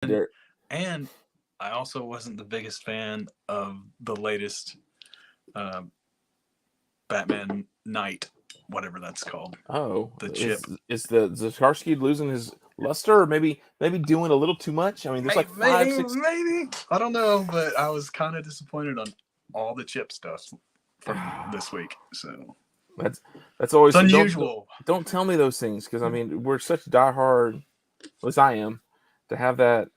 There. And I also wasn't the biggest fan of the latest uh, Batman Knight, whatever that's called. Oh, The chip. is the Zakarsky losing his luster, or maybe doing a little too much? I mean, there's like five, six. Maybe. I don't know, but I was kind of disappointed on all the chip stuff from this week. So That's always it's unusual. Don't tell me those things, because I mean we're such diehard, at least I am, to have that.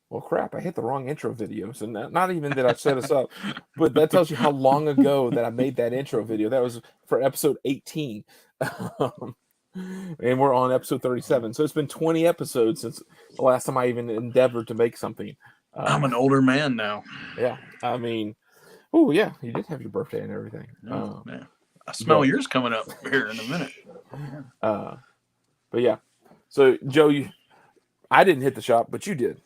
Well, crap! I hit the wrong intro video. So not even that I set us up, but that tells you how long ago that I made that intro video. That was for episode 18, and we're on episode 37. So it's been 20 episodes since the last time I even endeavored to make something. I'm an older man now. Yeah, I mean, oh yeah, you did have your birthday and everything. Oh, man. I smell yours coming up here in a minute. But yeah, so Joe, I didn't hit the shop, but you did.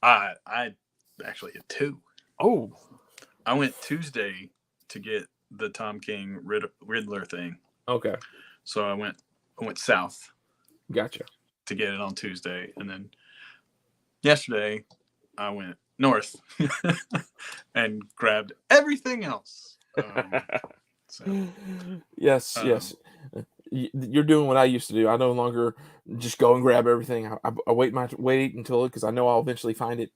I actually hit two. Oh, I went Tuesday to get the Tom King Riddler thing. Okay. So I went south. Gotcha. To get it on Tuesday, and then yesterday I went north and grabbed everything else. Yes. You're doing what I used to do. I no longer just go and grab everything. I wait until it, because I know I'll eventually find it.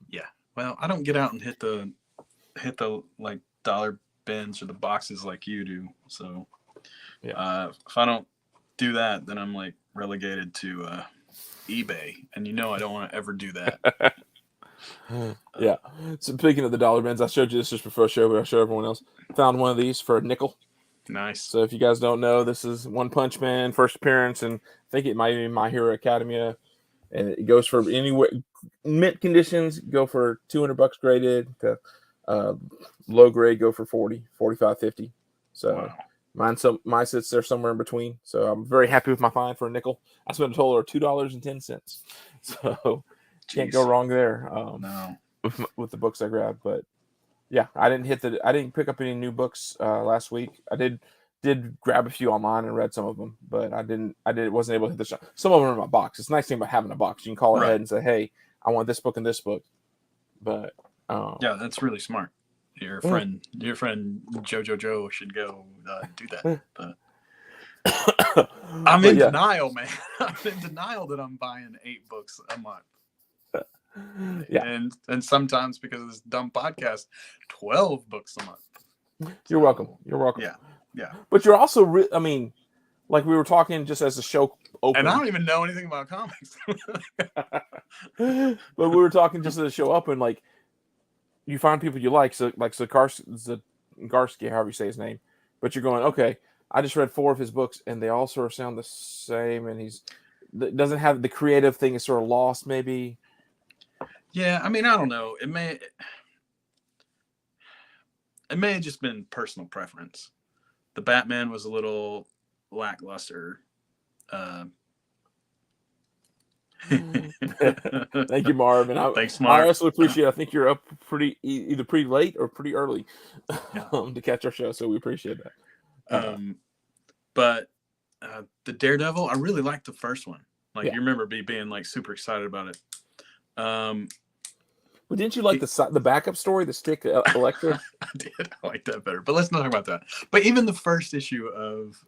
Yeah. Well, I don't get out and hit the like dollar bins or the boxes like you do. So yeah. If I don't do that, then I'm like relegated to eBay, and I don't want to ever do that. Yeah. So speaking of the dollar bins, I showed you this just before the show, but I show everyone else. Found one of these for a nickel. Nice. So if you guys don't know, this is One Punch Man first appearance, and I think it might be My Hero Academia, and it goes for anywhere mint conditions go for $200 graded to low grade go for 40, 45, 50. So wow. Mine sits there somewhere in between. So I'm very happy with my find for a nickel. I spent a total of $2.10. So can't go wrong there. No. With the books I grabbed, but yeah, I didn't pick up any new books last week. I did grab a few online and read some of them, but wasn't able to hit the shop. Some of them are in my box. It's a nice thing about having a box. You can call ahead and say, hey, I want this book and this book. But yeah, that's really smart. Your friend Joe should go do that. But I'm in denial, man. I'm in denial that I'm buying 8 books a month. Yeah, and sometimes because of this dumb podcast, 12 books a month. You're welcome. You're welcome. Yeah. But you're also, I mean, like we were talking just as the show opened. And I don't even know anything about comics. But we were talking just as the show opened, like you find people you like, so like Zakarsky, however you say his name. But you're going, okay, I just read 4 of his books, and they all sort of sound the same, and doesn't have the creative thing is sort of lost, maybe. Yeah, I mean, I don't know. It may have just been personal preference. The Batman was a little lackluster. Thank you, Marv. And Thanks, Marv. I also appreciate. I think you're up either pretty late or pretty early to catch our show, so we appreciate that. But the Daredevil, I really liked the first one. Like you remember me being like super excited about it. But didn't you like the backup story, the Stick Electra? I did. I like that better. But let's not talk about that. But even the first issue of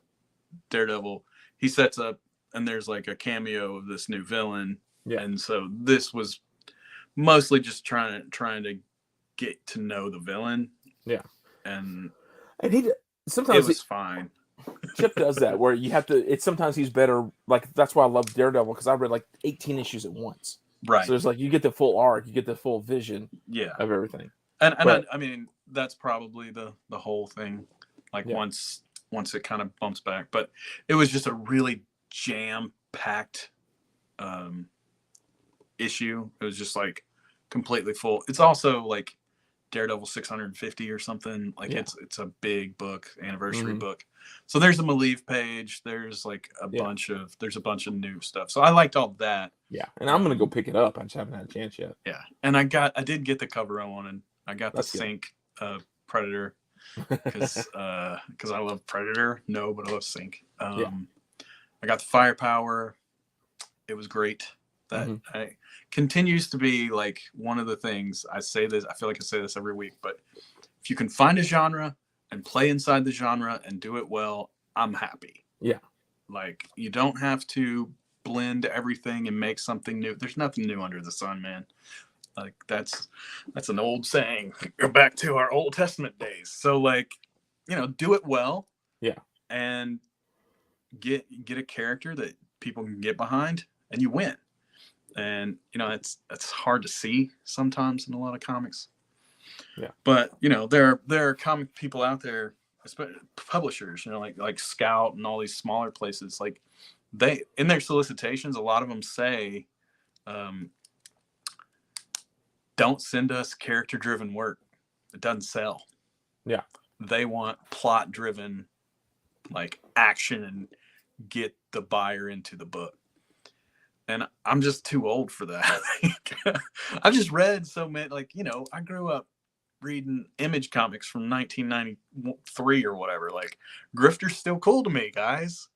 Daredevil, he sets up, and there's like a cameo of this new villain. Yeah. And so this was mostly just trying to get to know the villain. Yeah. And sometimes it was fine. Chip does that where you have to. Sometimes he's better. Like that's why I love Daredevil, because I read like 18 issues at once. Right. So it's like you get the full arc, you get the full vision. of everything. And I mean that's probably the whole thing. Like once once it kind of bumps back. But it was just a really jam-packed issue. It was just like completely full. It's also like Daredevil 650 or something. Like it's a big book, anniversary book. So there's a Malieve page. There's like a bunch of new stuff. So I liked all that. Yeah, and I'm gonna go pick it up. I just haven't had a chance yet. Yeah, and I did get the cover on one, and I got the Sync Predator because I love Predator. No, but I love Sync. I got the Firepower. It was great. That continues to be like one of the things I say this. I feel like I say this every week, but if you can find a genre and play inside the genre and do it well, I'm happy. Yeah. Like you don't have to blend everything and make something new. There's nothing new under the sun, man. Like that's an old saying. Go back to our Old Testament days. So like, do it well. Yeah. And get a character that people can get behind and you win. And it's hard to see sometimes in a lot of comics. Yeah. But there are comic people out there, especially publishers, like Scout and all these smaller places. Like they in their solicitations, a lot of them say, "Don't send us character-driven work. It doesn't sell." Yeah. They want plot-driven, like action and get the buyer into the book. And I'm just too old for that. I've just read so many, I grew up reading Image comics from 1993 or whatever. Like, Grifter's still cool to me, guys.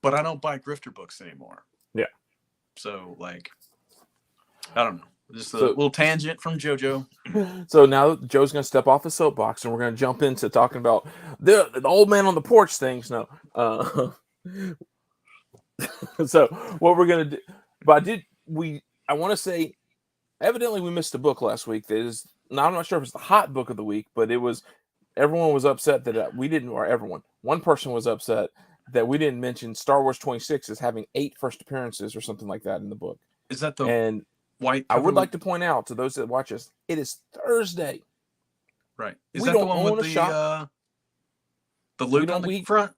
But I don't buy Grifter books anymore. Yeah. So, like, I don't know. Just a little tangent from JoJo. So now Joe's going to step off the soapbox and we're going to jump into talking about the old man on the porch things. No. So what we're gonna do, but I want to say, evidently we missed a book last week. That is, now I'm not sure if it's the hot book of the week, but it was. Everyone was upset that we didn't, or everyone. One person was upset that we didn't mention Star Wars 26 as having 8 first appearances or something like that in the book. Is that the and white? I would like to point out to those that watch us, it is Thursday. Right. Is that the one with the Luke on the front?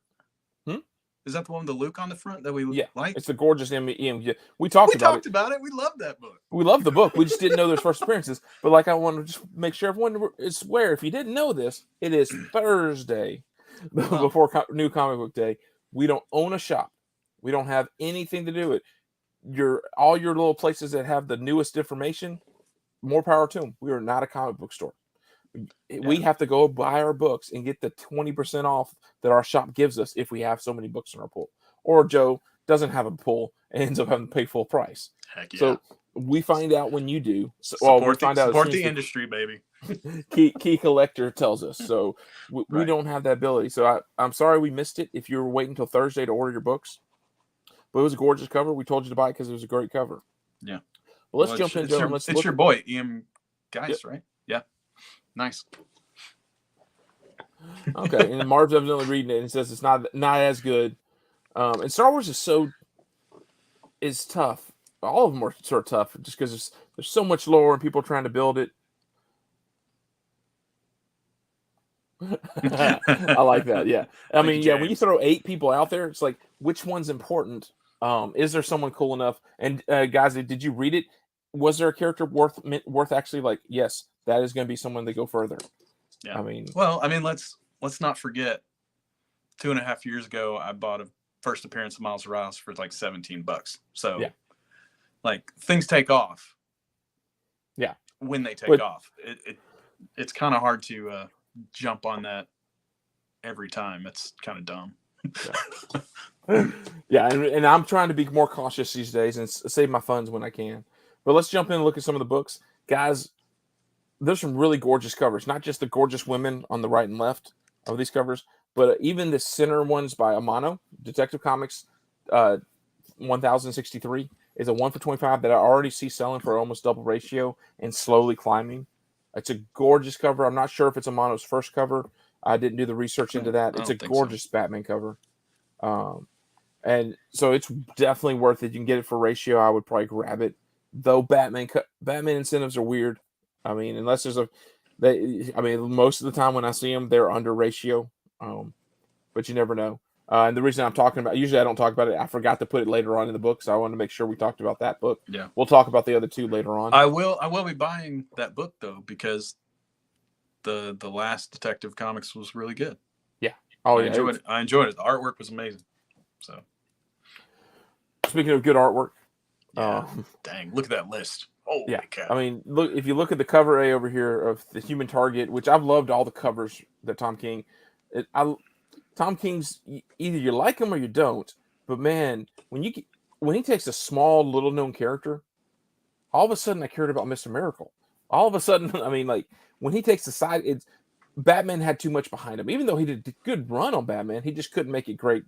Is that the one with the Luke on the front that we like? It's the gorgeous EM. We talked about it. We love that book. We love the book. We just didn't know there's first appearances. But like, I want to just make sure everyone is aware. If you didn't know this, it is Thursday before New Comic Book Day. We don't own a shop. We don't have anything to do with it. All your little places that have the newest information, more power to them. We are not a comic book store. We have to go buy our books and get the 20% off that our shop gives us if we have so many books in our pool. Or Joe doesn't have a pool and ends up having to pay full price. Heck yeah. So we find out when you do. Support the industry, baby. Key Collector tells us. So we don't have that ability. So I'm sorry we missed it if you were waiting until Thursday to order your books. But it was a gorgeous cover. We told you to buy it because it was a great cover. Yeah. Well, let's jump in, Joe. It's your boy, EM Geist, right? Yeah. Nice. Okay, and Marv's evidently reading it and says it's not as good. And Star Wars is tough. All of them are sort of tough just because there's so much lore and people trying to build it. I like that. Yeah, I mean, when you throw 8 people out there, it's like, which one's important? Is there someone cool enough? And guys, did you read it? Was there a character worth actually like? Yes, that is going to be someone that go further. Yeah. Let's not forget. 2.5 years ago, I bought a first appearance of Miles Morales for like $17. So, like, things take off. Yeah. When they take off, it's kind of hard to jump on that every time. It's kind of dumb. Yeah, and I'm trying to be more cautious these days and save my funds when I can. But let's jump in and look at some of the books. Guys, there's some really gorgeous covers, not just the gorgeous women on the right and left of these covers, but even the center ones by Amano, Detective Comics 1063 is a 1 for 25 that I already see selling for almost double ratio and slowly climbing. It's a gorgeous cover. I'm not sure if it's Amano's first cover. I didn't do the research into that. It's a gorgeous Batman cover. And so it's definitely worth it. You can get it for ratio. I would probably grab it. Though Batman incentives are weird. I mean, unless there's most of the time when I see them, they're under ratio. But but you never know. And the reason I'm talking about, usually I don't talk about it. I forgot to put it later on in the book, so I wanted to make sure we talked about that book. Yeah. We'll talk about the other two later on. I will be buying that book though, because the last Detective Comics was really good. Yeah. Oh, yeah. I enjoyed it. The artwork was amazing. So, speaking of good artwork, dang, look at that list. Holy cow. I mean, look, if you look at the cover A over here of the Human Target, which I've loved all the covers that Tom King. Tom King's, either you like him or you don't, but man, when he takes a small, little known character, all of a sudden I cared about Mr. Miracle. All of a sudden, I mean, like when he takes the side, Batman had too much behind him. Even though he did a good run on Batman, he just couldn't make it great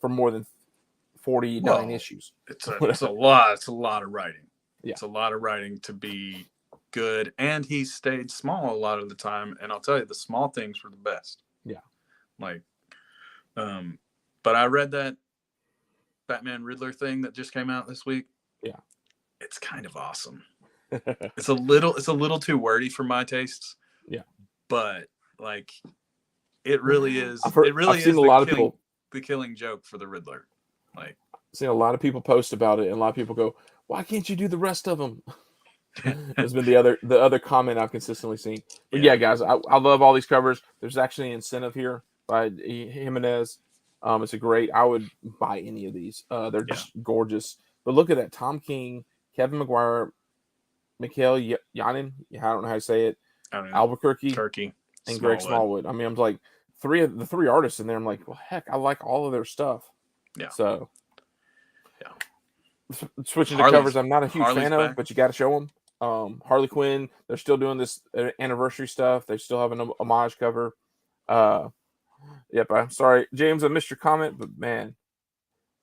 for more than 49 issues. It's a lot of writing. Yeah. It's a lot of writing to be good, and he stayed small a lot of the time. And I'll tell you, the small things were the best. Yeah. Like, but I read that Batman Riddler thing that just came out this week. Yeah. It's kind of awesome. It's a little too wordy for my tastes. Yeah. But like, it really is. I've a seen a lot of people, the killing joke for the Riddler. Like, I've seen a lot of people post about it, and a lot of people go, "Why can't you do the rest of them?" Has been the other comment I've consistently seen. But yeah, guys, I love all these covers. There's actually an incentive here by Jimenez. It's a great. I would buy any of these. They're just gorgeous. But look at that: Tom King, Kevin McGuire, Mikhail Yanin. I don't know how to say it. Albuquerque, Turkey, and Greg Smallwood. I mean, I'm like the three artists in there. I'm like, well, heck, I like all of their stuff. Yeah. So, switching to covers, I'm not a huge fan of, but you got to show them. Harley Quinn, they're still doing this anniversary stuff. They still have an homage cover. Yep. I'm sorry, James, I missed your comment, but man,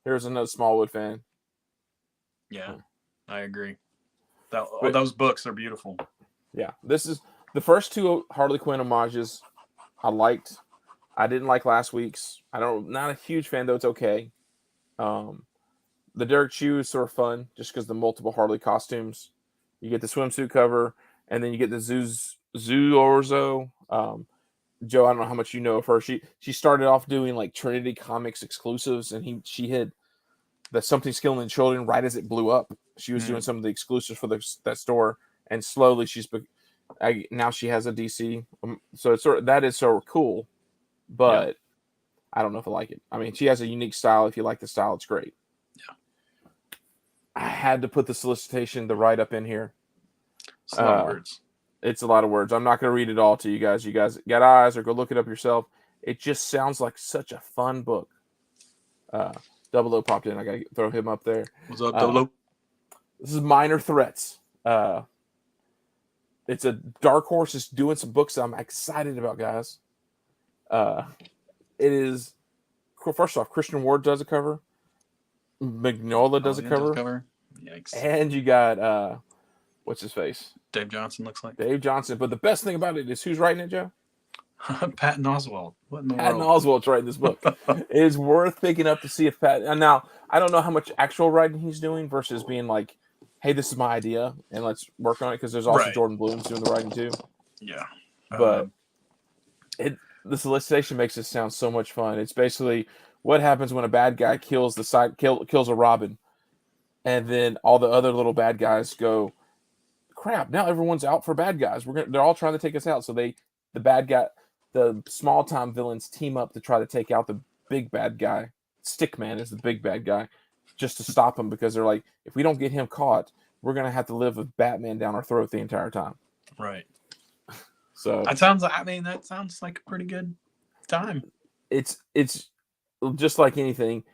here's another Smallwood fan. Yeah, I agree. Those books are beautiful. Yeah, this is the first two Harley Quinn homages I liked. I didn't like last week's. Not a huge fan though. It's okay. The Derek Chew is sort of fun just because the multiple Harley costumes. You get the swimsuit cover, and then you get the Zoo Orzo. Joe, I don't know how much you know of her. She started off doing like Trinity Comics exclusives, and she had the Something Killing in Children right as it blew up. She was doing some of the exclusives for that store, and slowly now she has a DC. So it's that is so cool, but I don't know if I like it. I mean, she has a unique style. If you like the style, it's great. Yeah. I had to put the solicitation, the write-up in here. It's a lot of words. It's a lot of words. I'm not going to read it all to you guys. You guys got eyes or go look it up yourself. It just sounds like such a fun book. Double O popped in. I got to throw him up there. What's up, Double O? This is Minor Threats. It's a Dark Horse is doing some books that I'm excited about, guys. It is, first off, Christian Ward does a cover. Mignola does a cover. Yikes. And you got, what's his face? Dave Johnson looks like. Dave Johnson. But the best thing about it is who's writing it, Joe? Patton Oswalt. What in the Patton world? Oswalt's writing this book. It is worth picking up to see if and now, I don't know how much actual writing he's doing versus being like, hey, this is my idea, and let's work on it, because there's also Jordan Bloom's doing the writing too. Yeah. But the solicitation makes it sound so much fun. It's basically what happens when a bad guy kills a Robin, and then all the other little bad guys go, crap, now everyone's out for bad guys. They're all trying to take us out. So the small time villains team up to try to take out the big bad guy. Stickman is the big bad guy, just to stop him, because they're like, if we don't get him caught, we're gonna have to live with Batman down our throat the entire time. Right. So that sounds like a pretty good time. It's just like anything.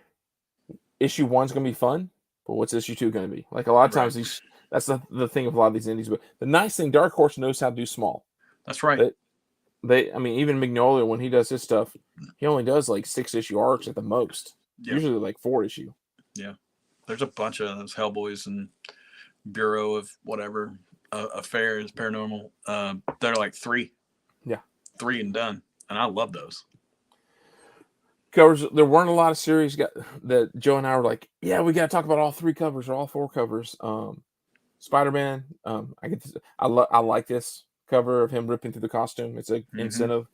Issue 1's gonna be fun, but what's issue 2 gonna be? Like a lot of times that's the thing of a lot of these indies. But the nice thing, Dark Horse knows how to do small. That's right. I mean, even Mignola, when he does his stuff, he only does like 6-issue arcs at the most. Yeah. Usually like 4-issue. Yeah. There's a bunch of those Hellboys and Bureau of whatever affairs, paranormal. They're like 3. Yeah. 3 and done. And I love those. Covers. There weren't a lot of series that Joe and I were like, yeah, we got to talk about all 3 covers or all 4 covers. Spider-Man. I like this cover of him ripping through the costume. It's an incentive.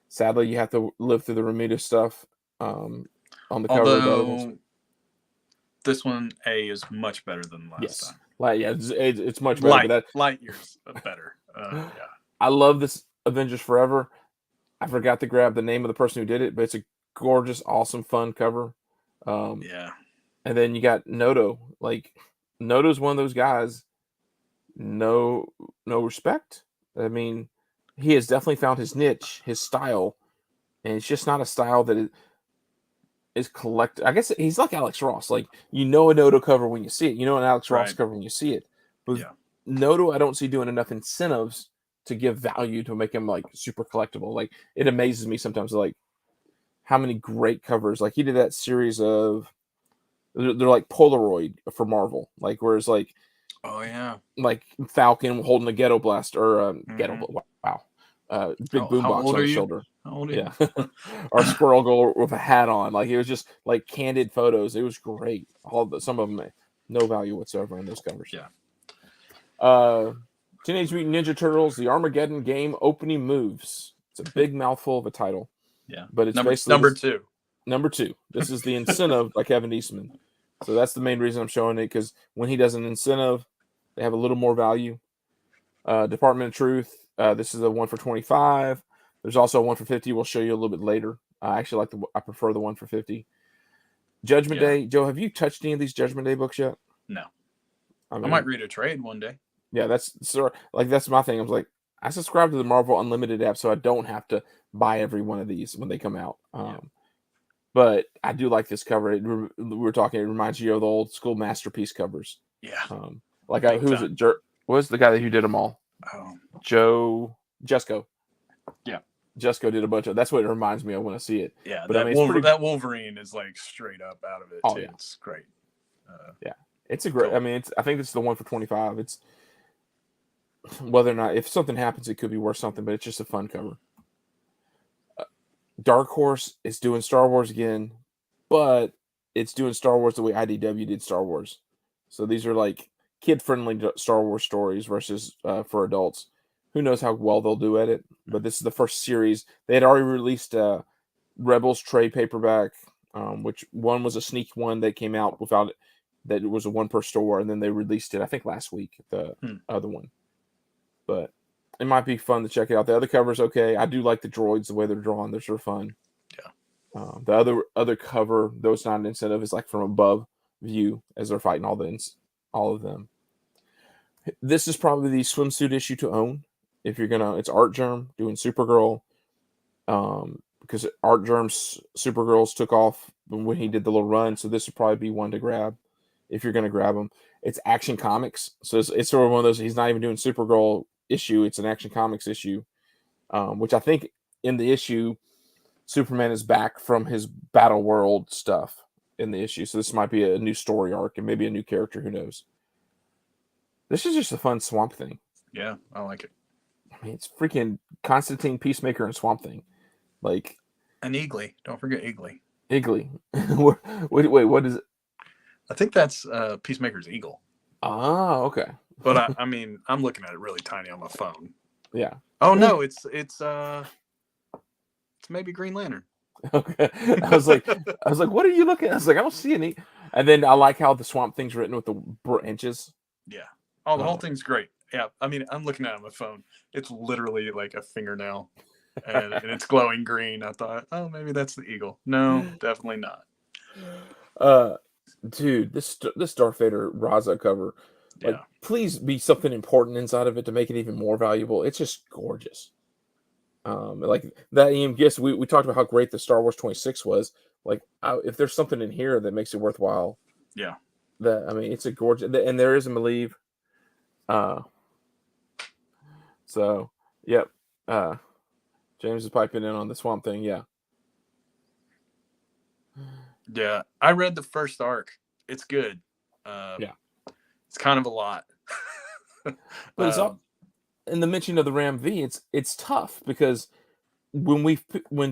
Sadly, you have to live through the Ramita stuff on the cover of the other ones. Although this one A is much better than last time. Yeah, it's much better. But light years better. Yeah. I love this Avengers Forever. I forgot to grab the name of the person who did it, but it's a gorgeous, awesome, fun cover. Yeah. And then you got Noto. Like, Noto's one of those guys. No respect. I mean, he has definitely found his niche, his style, and it's just not a style that is collect. I guess he's like Alex Ross. Like, you know a Noto cover when you see it. You know an Alex Ross cover when you see it. But Noto, I don't see doing enough incentives to give value to make him like super collectible. Like, it amazes me sometimes, like how many great covers. Like, he did that series of they're like Polaroid for Marvel. Like, whereas like, oh yeah, like Falcon holding a ghetto blast or ghetto. Wow. Big boombox on his shoulder. How old are you? Or Squirrel Girl with a hat on. Like, it was just like candid photos. It was great. Some of them no value whatsoever in those covers. Yeah. Teenage Mutant Ninja Turtles: The Armageddon Game opening moves. It's a big mouthful of a title. Yeah, but it's basically number two. This is the incentive by Kevin Eastman. So that's the main reason I'm showing it, because when he does an incentive, they have a little more value. Department of Truth. This is a 1 for 25. There's also a 1 for 50. We'll show you a little bit later. I actually I prefer the 1 for 50. Judgment Day. Joe, have you touched any of these Judgment Day books yet? No. I might read a trade one day. Yeah, that's my thing. I was like, I subscribe to the Marvel Unlimited app, so I don't have to buy every one of these when they come out. But I do like this cover. We were talking. It reminds you of the old school Masterpiece covers. Yeah. Who was it? What was the guy who did them all? Joe Jesco. Yeah. Jesco did a bunch of. That's what it reminds me of when I see it. Yeah, but that Wolverine is like straight up out of it too. Yeah. It's great. It's a great. Cool. I mean, I think it's the 1 for 25. It's whether or not if something happens, it could be worth something, but it's just a fun cover. Dark Horse is doing Star Wars again, but it's doing Star Wars the way IDW did Star Wars. So these are like kid-friendly Star Wars stories versus for adults. Who knows how well they'll do at it? But this is the first series. They had already released Rebels trade paperback, which one was a sneak one that came out without it. That it was a 1 per store, and then they released it, I think, last week, the other one. But it might be fun to check it out. The other cover's okay. I do like the droids, the way they're drawn. They're sort of fun. Yeah. The other cover, though it's not an incentive, is like from above view as they're fighting all of them. This is probably the swimsuit issue to own. If you're gonna, it's Art Germ doing Supergirl. Because Art Germ's Supergirls took off when he did the little run, so this would probably be one to grab if you're gonna grab them. It's Action Comics, so it's sort of one of those. He's not even doing Supergirl issue; it's an Action Comics issue, which I think in the issue, Superman is back from his Battle World stuff in the issue, so this might be a new story arc and maybe a new character. Who knows? This is just a fun Swamp Thing. Yeah, I like it. I mean, it's freaking Constantine, Peacemaker, and Swamp Thing. Like, and Eagly. Don't forget Eagly. Eagly. Wait, what is it? I think that's Peacemaker's eagle. Oh, okay. But I mean, I'm looking at it really tiny on my phone. Yeah. Oh no, it's maybe Green Lantern. Okay. I was like, what are you looking at? I was like, I don't see any. And then I like how the Swamp Thing's written with the inches. Yeah. Oh, the whole thing's great. Yeah. I mean, I'm looking at it on my phone. It's literally like a fingernail. And it's glowing green. I thought, oh, maybe that's the eagle. No, definitely not. Dude, this Darth Vader Raza cover, like, please be something important inside of it to make it even more valuable. It's just gorgeous. Like that guess we talked about how great the Star Wars 26 was. Like, if there's something in here that makes it worthwhile, it's a gorgeous, and there is a Maleev. So yep. James is piping in on the Swamp Thing. Yeah. Yeah. I read the first arc. It's good. It's kind of a lot. But it's all, in the mention of the Ram V, it's tough because when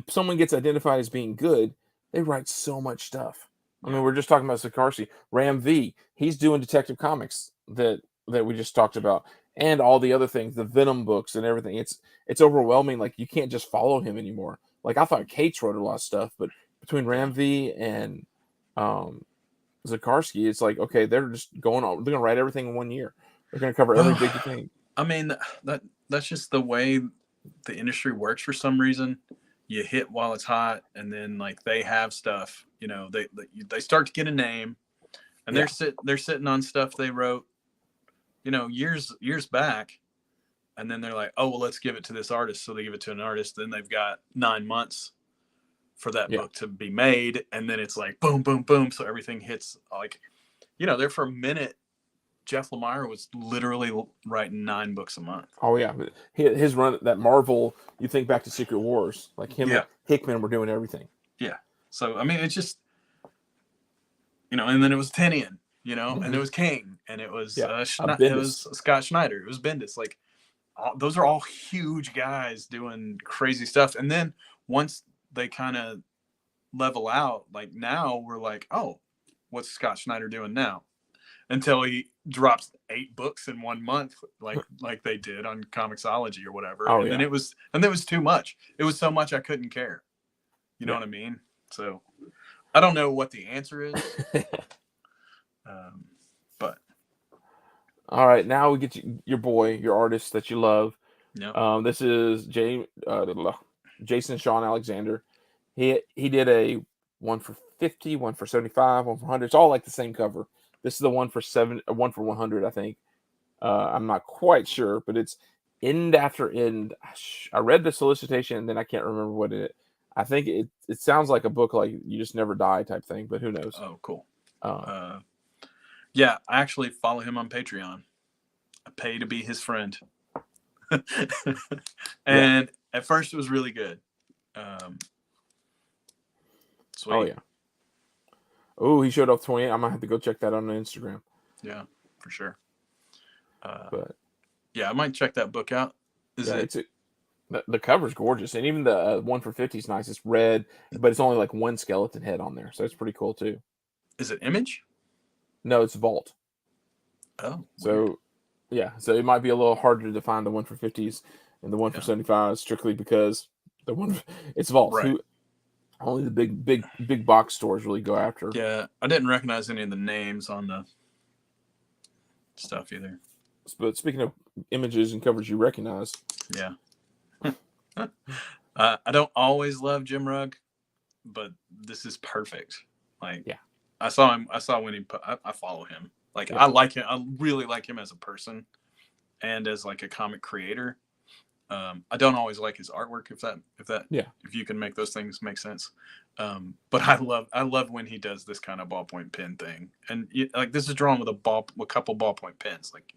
someone gets identified as being good, they write so much stuff. I mean, we're just talking about Sikorsky. Ram V, he's doing Detective Comics that we just talked about. And all the other things, the Venom books and everything. It's overwhelming. Like, you can't just follow him anymore. like I thought Cates wrote a lot of stuff, but between Ramsey and Zakarsky, it's like, okay, they're just going on. They're gonna write everything in 1 year. They're gonna cover every big thing. I mean, that's just the way the industry works for some reason. You hit while it's hot, and then like they have stuff, they start to get a name, and they're sitting on stuff they wrote, years back, and then they're like, oh well, let's give it to this artist. So they give it to an artist, then they've got 9 months for that book to be made, and then it's like boom, boom, boom. So everything hits like, there for a minute. Jeff Lemire was literally writing 9 books a month. Oh yeah, his run that Marvel. You think back to Secret Wars, like him and Hickman were doing everything. Yeah. So I mean, it's just, and then it was Tinian, and it was King, and it was it was Scott Schneider, it was Bendis. Like, those are all huge guys doing crazy stuff. And then once they kind of level out, like now we're like, oh, what's Scott Schneider doing now? Until he drops 8 books in 1 month, like they did on Comixology or whatever. Then it was too much. It was so much I couldn't care. You know what I mean? So I don't know what the answer is. But all right, now we get your boy, your artist that you love. Yeah. This is Jason Sean Alexander. He did a 1 for 50, 1 for 75, 1 for 100. It's all like the same cover. This is the 1 for 1 for 100, I think. I'm not quite sure, but it's end after end. I read the solicitation, and then I can't remember what it. I think it sounds like a book like You Just Never Die type thing, but who knows? Oh, cool. Yeah, I actually follow him on Patreon. I pay to be his friend. And at first it was really good. Sweet. Oh, yeah. Oh, he showed off 28. I might have to go check that on Instagram. Yeah, for sure. But yeah, I might check that book out. The cover's gorgeous, and even the 1 for 50 is nice. It's red, but it's only like one skeleton head on there, so it's pretty cool too. Is it Image? No, it's Vault. Oh, so weird. So it might be a little harder to find the 1 for 50s and the 1 for 75 strictly because it's Vault. Right. Only the big box stores really go after. Yeah, I didn't recognize any of the names on the stuff either. But speaking of images and covers you recognize. Yeah. I don't always love Jim Rugg, but this is perfect. Like, I saw when he put, I follow him. Like, I like him. I really like him as a person and as like a comic creator. I don't always like his artwork, if you can make those things make sense. But I love when he does this kind of ballpoint pen thing, and like this is drawn with a couple ballpoint pens, like,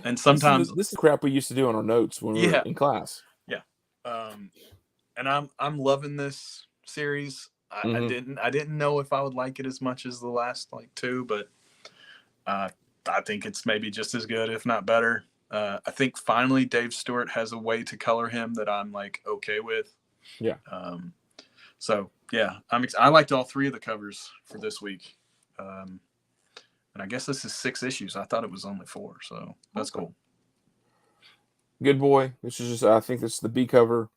and sometimes this is crap we used to do on our notes when we were in class. Yeah. And I'm loving this series. I didn't know if I would like it as much as the last like 2, but I think it's maybe just as good, if not better. I think finally Dave Stewart has a way to color him that I'm like okay with. Yeah. So yeah, I liked all 3 of the covers for this week. And I guess this is 6 issues. I thought it was only 4, so that's cool. Good boy. This is just, I think this is the B cover.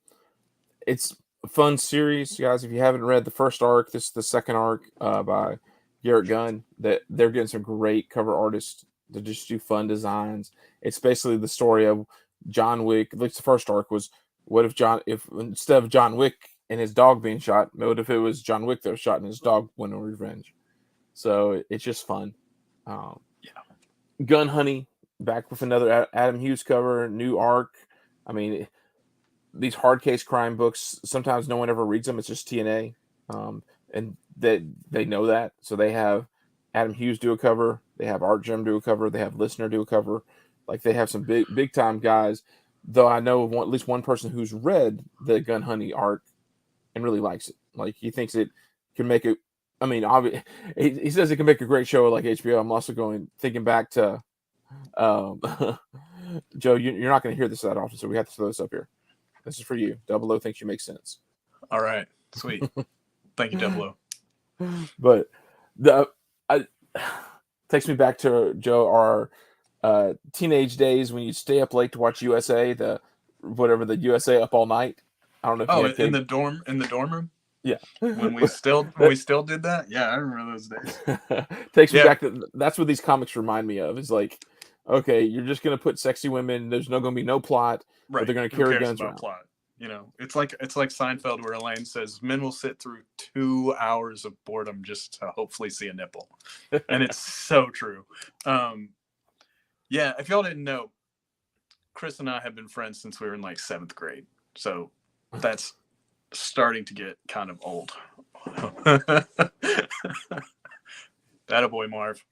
It's a fun series, guys. If you haven't read the first arc, this is the second arc by Garrett Gunn. That they're getting some great cover artists to just do fun designs. It's basically the story of John Wick. At least the first arc was, what if instead of John Wick and his dog being shot, what if it was John Wick that was shot and his dog went on revenge? So it's just fun. Gun Honey back with another Adam Hughes cover, new arc. I mean, these hard case crime books, sometimes no one ever reads them. It's just TNA, and they know that. So they have Adam Hughes do a cover. They have Art Gem do a cover. They have Listener do a cover. Like, they have some big time guys. Though I know of at least one person who's read the Gun Honey arc and really likes it. Like, he thinks it can make it. I mean, he says it can make a great show like HBO. I'm also thinking back to Joe. You're not going to hear this that often, so we have to throw this up here. This is for you. Double O thinks you make sense. All right, sweet. Thank you, Double O. But takes me back to Joe, our teenage days when you stay up late to watch USA, the USA Up All Night. I don't know if you Oh, had in cable. the dorm room Yeah. when we still did that. Yeah, I remember those days. Takes me Yeah, back to that's what these comics remind me of. Is like, okay, you're just gonna put sexy women. There's no gonna be no plot, but right. they're gonna Who carry cares guns about around. plot? You know, it's like Seinfeld where Elaine says men will sit through 2 hours of boredom just to hopefully see a nipple, and it's so true. Um, yeah, if y'all didn't know, Chris and I have been friends since we were in like 7th grade, so that's starting to get kind of old. Attaboy, Marv.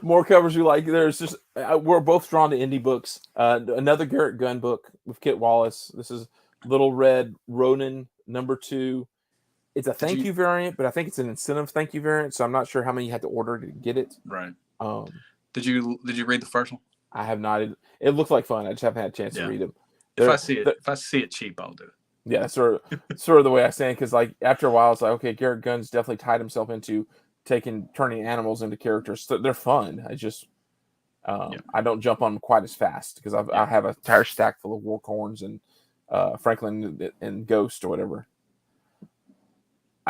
More covers you like. There's just we're both drawn to indie books. Another Garrett Gunn book with Kit Wallace. This is Little Red Ronin #2. It's a thank you variant, but I think it's an incentive thank you variant. So I'm not sure how many you had to order to get it. Right. Um, Did you read the first one? I have not. It looked like fun. I just haven't had a chance to read them. If I see it cheap, I'll do it. Yeah, sort of the way I say it, because like after a while, it's like, okay, Garrett Gunn's definitely tied himself into turning animals into characters. So they're fun. I just I don't jump on them quite as fast because I have a entire stack full of Warcorns and Franklin and Ghost or whatever.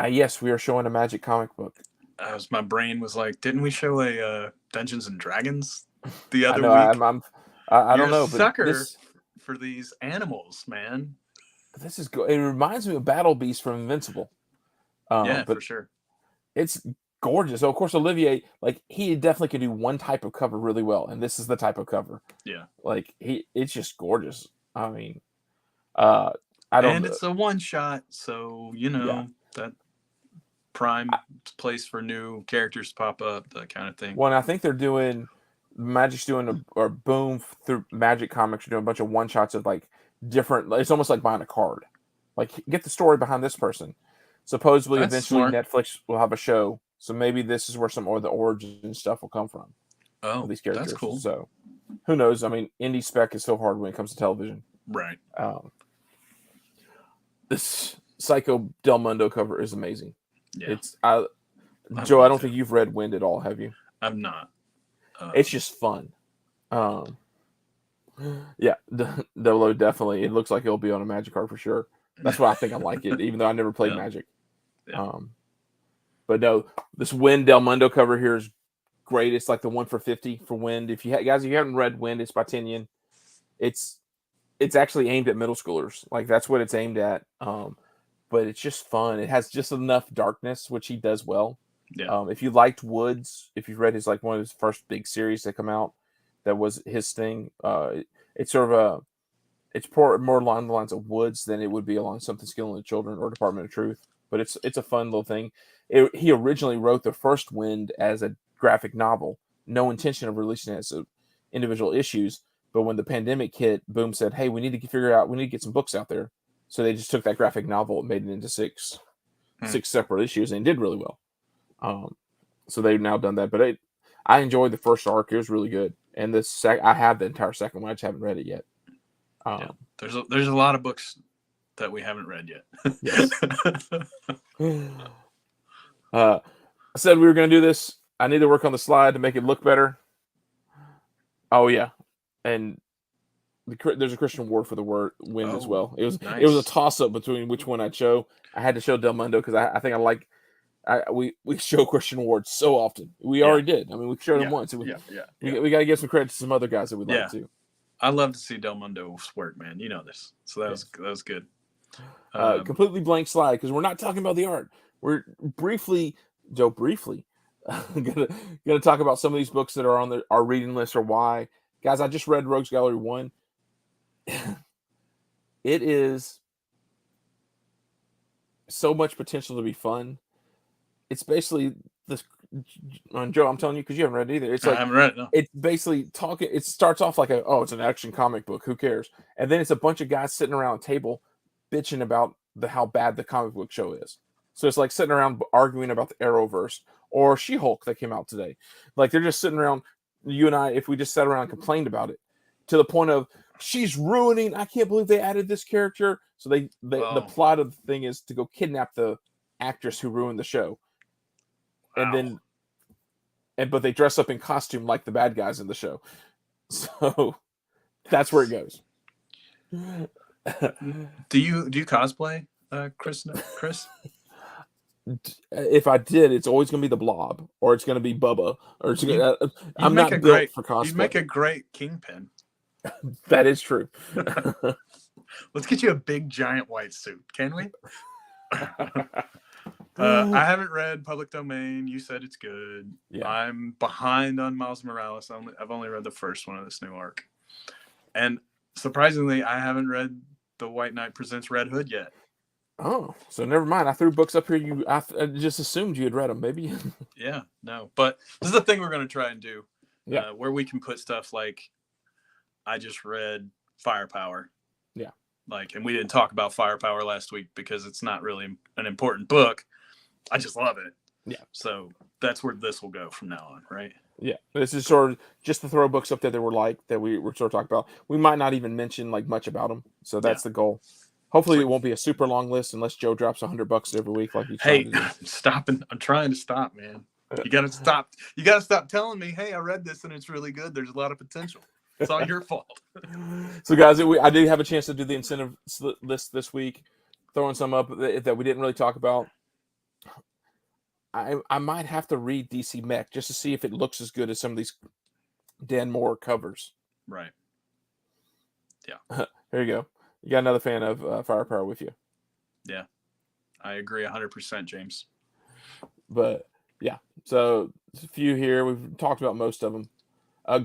Yes, we are showing a Magic comic book. My brain was like, didn't we show a Dungeons and Dragons the other week? I don't know, but sucker this, for these animals, man. But this is good. It reminds me of Battle Beast from Invincible. Yeah, but for sure. It's gorgeous. So of course, Olivier, like he definitely can do one type of cover really well, and this is the type of cover. Yeah, like it's just gorgeous. I mean, and it's a one shot, so you know that prime place for new characters to pop up, that kind of thing. Well, I think they're doing Magic's doing or Boom through Magic Comics are doing a bunch of one shots of like different. It's almost like buying a card. Like get the story behind this person. Supposedly, eventually Netflix will have a show, so maybe this is where some of the origin stuff will come from. Oh, these characters. That's cool. So, who knows? I mean, indie spec is so hard when it comes to television. Right. This Psycho Del Mundo cover is amazing. Yeah. Joe, I don't think you've read Wind at all, have you? I've not. It's just fun. Yeah, Dolo definitely. It looks like it'll be on a Magic card for sure. That's why I think I like it, even though I never played Magic. Yeah. But no, this Wind Del Mundo cover here is great. It's like the 1 for 50 for Wind. If you haven't read Wind, it's by Tinian. It's actually aimed at middle schoolers. Like that's what it's aimed at. But it's just fun. It has just enough darkness, which he does well. Yeah. If you liked Woods, if you've read his like one of his first big series that come out, that was his thing. It's sort of it's more along the lines of Woods than it would be along Something Skilling the Children or Department of Truth. But it's a fun little thing. He originally wrote the first Wind as a graphic novel, no intention of releasing it as individual issues. But when the pandemic hit, Boom said, "Hey, we need to get some books out there." So they just took that graphic novel and made it into six separate issues, and it did really well. So they've now done that. But I enjoyed the first arc; it was really good. And I have the entire second one. I just haven't read it yet. There's a lot of books that we haven't read yet. Yes. I said we were going to do this. I need to work on the slide to make it look better. Oh yeah, and there's a Christian word for the word Wind as well. It was a toss up between which one I'd show. I had to show Del Mundo because I think I like. We show Christian Ward so often. We already did. I mean, we showed him once. We got to give some credit to some other guys that we'd like to. I love to see Del Mundo's work, man. You know this, so that was good. Completely blank slide because we're not talking about the art. We're briefly gonna talk about some of these books that are on our reading list or why. Guys, I just read Rogues Gallery 1. It is so much potential to be fun. It's basically this. Joe, I'm telling you because you haven't read it either. It's like I haven't read it. No. It's basically talking. It starts off like it's an action comic book. Who cares? And then it's a bunch of guys sitting around a table, bitching about how bad the comic book show is. So it's like sitting around arguing about the Arrowverse or She-Hulk that came out today. Like they're just sitting around. You and I, if we just sat around and complained about it, to the point of she's ruining. I can't believe they added this character. So the plot of the thing is to go kidnap the actress who ruined the show. And then, but they dress up in costume like the bad guys in the show. So That's where it goes. Do you cosplay, Chris? If I did, it's always going to be the Blob, or it's going to be Bubba, or it's gonna, I'm not built for cosplay. You'd make a great Kingpin. That is true. Let's get you a big giant white suit, can we? I haven't read Public Domain. You said it's good. Yeah. I'm behind on Miles Morales. I've only read the first one of this new arc, and surprisingly, I haven't read The White Knight Presents Red Hood yet. Oh, so never mind. I threw books up here. I just assumed you had read them. Maybe. Yeah, no. But this is the thing we're going to try and do. Yeah. Where we can put stuff like, I just read Firepower. Yeah. And we didn't talk about Firepower last week because it's not really an important book. I just love it. Yeah. So that's where this will go from now on, right? Yeah. This is sort of just to throw books up there that we were sort of talking about. We might not even mention much about them. So that's the goal. Hopefully, it won't be a super long list unless Joe drops $100 every week like he's trying to do. I'm stopping. I'm trying to stop, man. You got to stop. You got to stop telling me, hey, I read this and it's really good. There's a lot of potential. It's all your fault. So, guys, I did have a chance to do the incentive list this week, throwing some up that we didn't really talk about. I might have to read DC Mech just to see if it looks as good as some of these Dan Moore covers. Right. Yeah. There you go. You got another fan of Firepower with you. Yeah, I agree 100%, James. But yeah, so there's a few here. We've talked about most of them.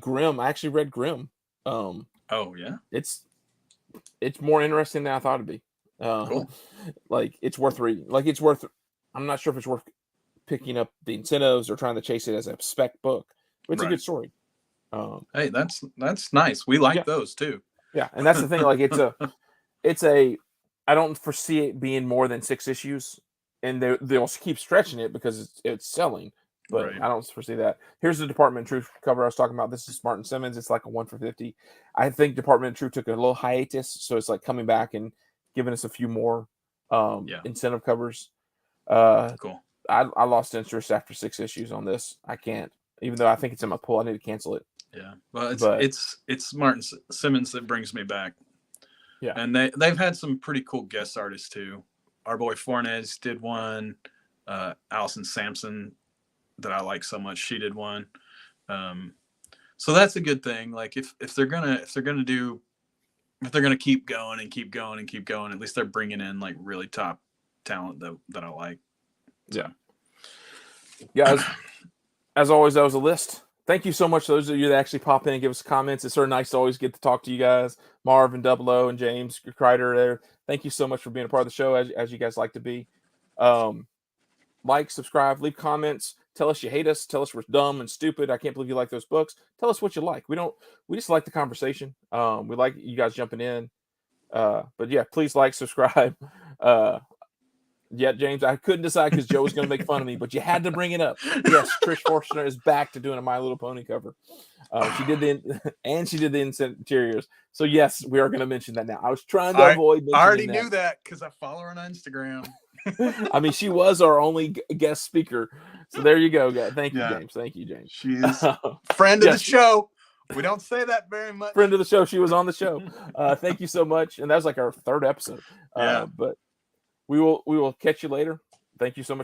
Grimm, I actually read Grimm. Oh yeah, it's more interesting than I thought it'd be. Cool. It's worth reading. I'm not sure if it's worth picking up the incentives or trying to chase it as a spec book. But it's a good story. Hey, that's nice. We like those too. Yeah, and that's the thing. I don't foresee it being more than 6 issues, and they'll keep stretching it because it's selling. But I don't foresee that. Here's the Department of Truth cover I was talking about. This is Martin Simmons. It's like a 1 for 50. I think Department of Truth took a little hiatus, so it's like coming back and giving us a few more incentive covers. Cool. I lost interest after 6 issues on this. I can't, even though I think it's in my pull. I need to cancel it. Yeah, well, it's Martin Simmons that brings me back. Yeah, and they've had some pretty cool guest artists too. Our boy Fornes did one. Allison Sampson, that I like so much, she did one. So that's a good thing. Like if they're gonna keep going and keep going and keep going, at least they're bringing in like really top talent that I like. So. Yeah. As always, that was a list. Thank you so much to those of you that actually pop in and give us comments. It's sort of nice to always get to talk to you guys. Marv and Double O and James Kreider there. Thank you so much for being a part of the show, as you guys like to be. Like, subscribe, leave comments. Tell us you hate us. Tell us we're dumb and stupid. I can't believe you like those books. Tell us what you like. We just like the conversation. We like you guys jumping in. But yeah, please like, subscribe. Yeah, James, I couldn't decide because Joe was going to make fun of me, but you had to bring it up. Yes, Trish Forstner is back to doing a My Little Pony cover. She did the interiors. So yes, we are going to mention that now. I was trying to avoid. I already knew that because I follow her on Instagram. I mean, she was our only guest speaker. So there you go, guys. Thank you, James. Thank you, James. She is friend of the show. We don't say that very much. Friend of the show. She was on the show. Thank you so much. And that was like our 3rd episode. But we will catch you later. Thank you so much for